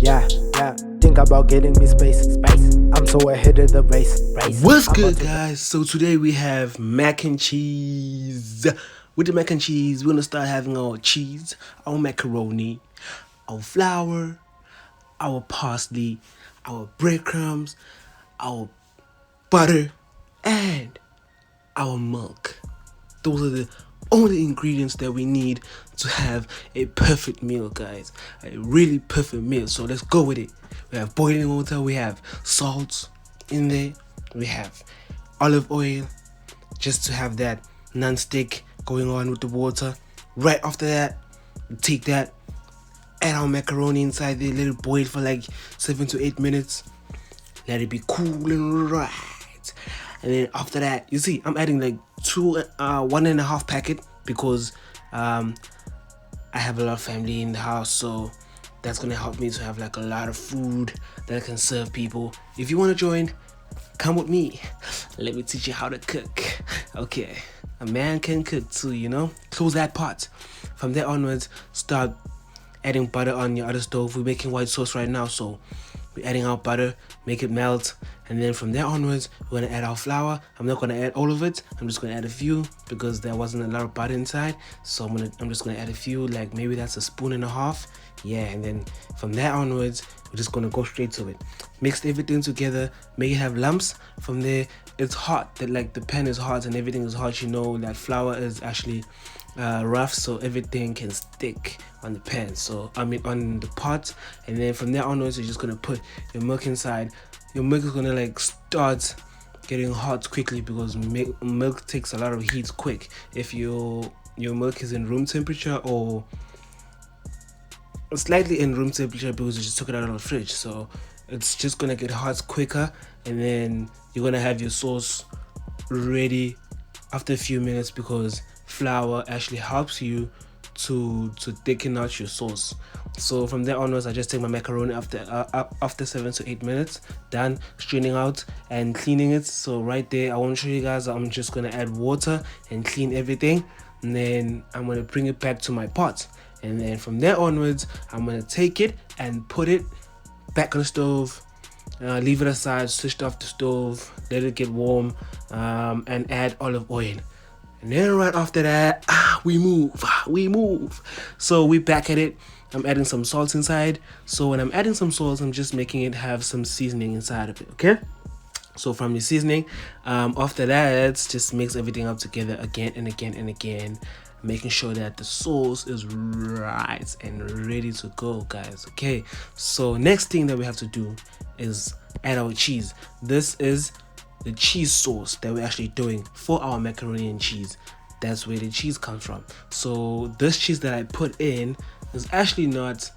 Yeah, think about getting me space. I'm so ahead of the race. What's good, guys? So today we have mac and cheese. With the mac and cheese, we're gonna start having our cheese, our macaroni, our flour, our parsley, our breadcrumbs, our butter, and our milk. Those are the only ingredients that we need to have a perfect meal, guys. A really perfect meal. So let's go with it. We have boiling water, we have salt in there, we have olive oil just to have that non-stick going on with the water. Right after that, we take that, add our macaroni inside there, let it boil for like 7 to 8 minutes. Let it be cool and right. And then after that, you see, I'm adding like 1.5 packet because I have a lot of family in the house, so that's gonna help me to have like a lot of food that I can serve people. If you want to join, come with me. Let me teach you how to cook. Okay, a man can cook too, you know. Close that pot. From there onwards, start adding butter on your other stove. We're making white sauce right now, so we're adding our butter, make it melt, and then from there onwards, we're gonna add our flour. I'm not gonna add all of it. I'm just gonna add a few because there wasn't a lot of butter inside. So I'm just gonna add a few, like maybe that's 1.5 spoons. Yeah, and then from there onwards, we're just gonna go straight to it. Mix everything together, make it have lumps. From there, it's hot. That like the pan is hot and everything is hot. You know that flour is actually rough, so everything can stick on the pan, so I mean on the pot. And then from there onwards, you're just gonna put your milk inside. Your milk is gonna like start getting hot quickly because milk takes a lot of heat quick. If your milk is in room temperature or slightly in room temperature because you just took it out of the fridge, so it's just gonna get hot quicker. And then you're gonna have your sauce ready after a few minutes because flour actually helps you to thicken out your sauce. So from there onwards, I just take my macaroni after 7 to 8 minutes, done straining out and cleaning it. So right there, I want to show you guys, I'm just gonna add water and clean everything, and then I'm gonna bring it back to my pot. And then from there onwards, I'm gonna take it and put it back on the stove, leave it aside, switch off the stove, let it get warm, and add olive oil. And then right after that, we move. So we back at it. I'm adding some salt inside. So when I'm adding some salt, I'm just making it have some seasoning inside of it, okay? So from the seasoning, after that, just mix everything up together again and again and again, making sure that the sauce is right and ready to go, guys. Okay, so next thing that we have to do is add our cheese. This is the cheese sauce that we're actually doing for our macaroni and cheese. That's where the cheese comes from. So this cheese that I put in is actually not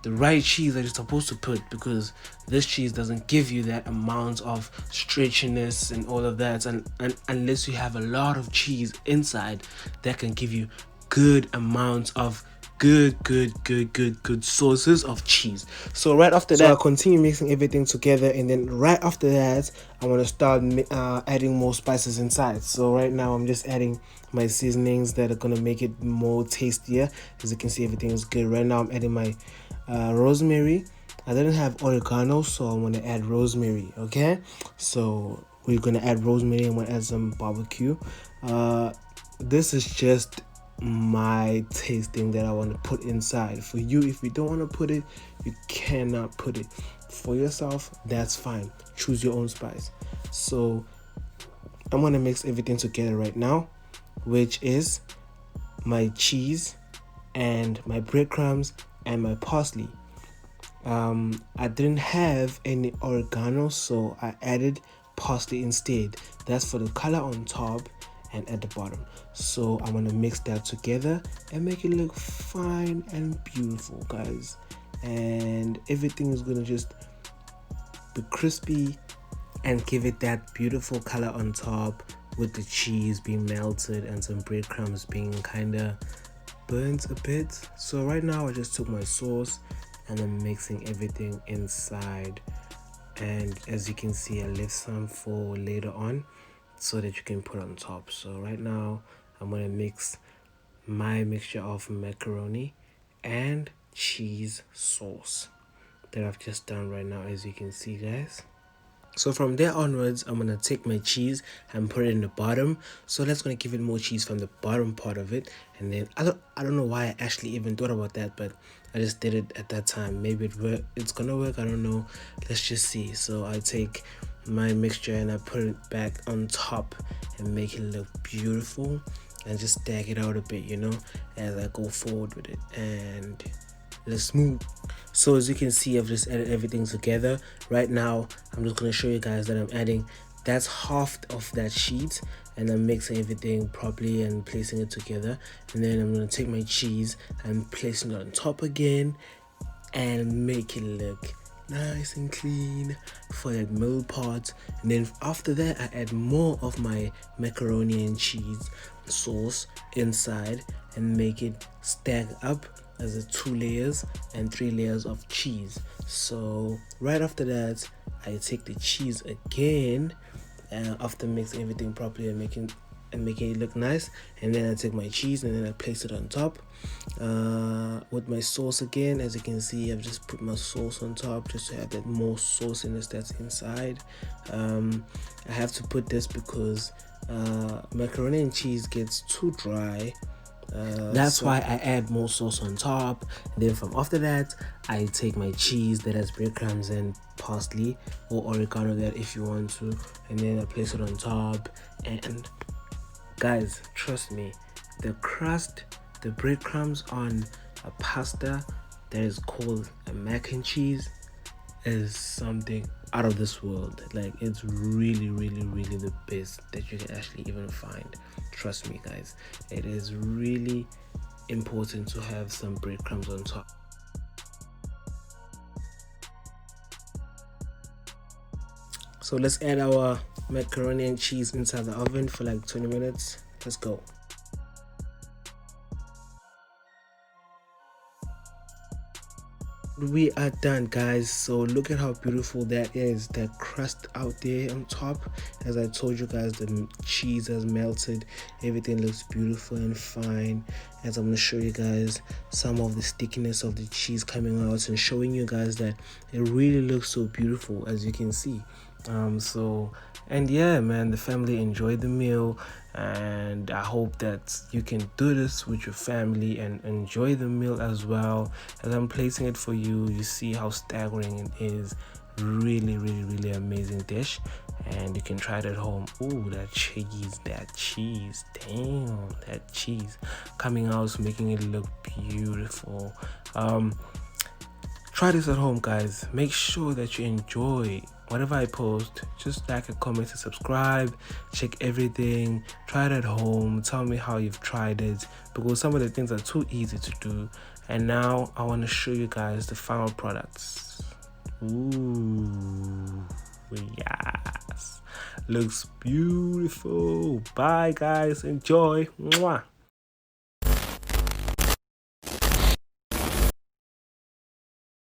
the right cheese that you're supposed to put, because this cheese doesn't give you that amount of stretchiness and all of that, and unless you have a lot of cheese inside that can give you good amounts of good sources of cheese. So right after that, I'll continue mixing everything together, and then right after that, I want to start adding more spices inside. So right now, I'm just adding my seasonings that are gonna make it more tastier. As you can see, everything is good. Right now, I'm adding my rosemary. I didn't have oregano, so I'm gonna add rosemary. Okay, so we're gonna add rosemary and we'll add some barbecue. This is just my tasting that I want to put inside. For you, if you don't want to put it, you cannot put it. For yourself, that's fine. Choose your own spice. So I'm gonna mix everything together right now, which is my cheese and my breadcrumbs and my parsley. I didn't have any oregano, so I added parsley instead. That's for the color on top and at the bottom. So I'm gonna mix that together and make it look fine and beautiful, guys. And everything is gonna just be crispy and give it that beautiful color on top, with the cheese being melted and some breadcrumbs being kind of burnt a bit. So right now I just took my sauce and I'm mixing everything inside, and as you can see, I left some for later on so that you can put on top. So right now I'm gonna mix my mixture of macaroni and cheese sauce. that I've just done right now, as you can see, guys. So from there onwards, I'm gonna take my cheese and put it in the bottom. So that's gonna give it more cheese from the bottom part of it. And then I don't know why I actually even thought about that, but I just did it at that time. Maybe it's gonna work, I don't know. Let's just see. So I take my mixture and I put it back on top and make it look beautiful, and just stack it out a bit, you know, as I go forward with it. And let's move. So as you can see, I've just added everything together. Right now I'm just going to show you guys that I'm adding, that's half of that sheet, and I'm mixing everything properly and placing it together. And then I'm going to take my cheese and placing it on top again and make it look nice and clean for that middle part. And then after that, I add more of my macaroni and cheese sauce inside and make it stack up as a 2 layers and 3 layers of cheese. So right after that, I take the cheese again after mixing everything properly and making it look nice. And then I take my cheese and then I place it on top with my sauce again. As you can see, I've just put my sauce on top just to have that more sauciness that's inside. I have to put this because macaroni and cheese gets too dry. That's why I add more sauce on top. And then from after that, I take my cheese that has breadcrumbs and parsley or oregano, that if you want to, and then I place it on top. And guys, trust me, the crust, the breadcrumbs on a pasta that is called a mac and cheese is something out of this world. Like, it's really the best that you can actually even find. Trust me, guys, it is really important to have some breadcrumbs on top. So let's add our macaroni and cheese inside the oven for like 20 minutes. Let's go. We are done, guys. So look at how beautiful that is, that crust out there on top. As I told you guys, the cheese has melted, everything looks beautiful and fine. As I'm going to show you guys some of the stickiness of the cheese coming out and showing you guys that it really looks so beautiful, as you can see. And yeah, man, the family enjoyed the meal, and I hope that you can do this with your family and enjoy the meal as well. As I'm placing it for you, you see how staggering it is. Really amazing dish, and you can try it at home. Ooh, that cheese, damn, that cheese coming out, making it look beautiful. Try this at home, guys. Make sure that you enjoy whatever I post. Just like, a comment, and subscribe. Check everything. Try it at home. Tell me how you've tried it, because some of the things are too easy to do. And now I want to show you guys the final products. Ooh, yes, looks beautiful. Bye, guys. Enjoy. Mwah.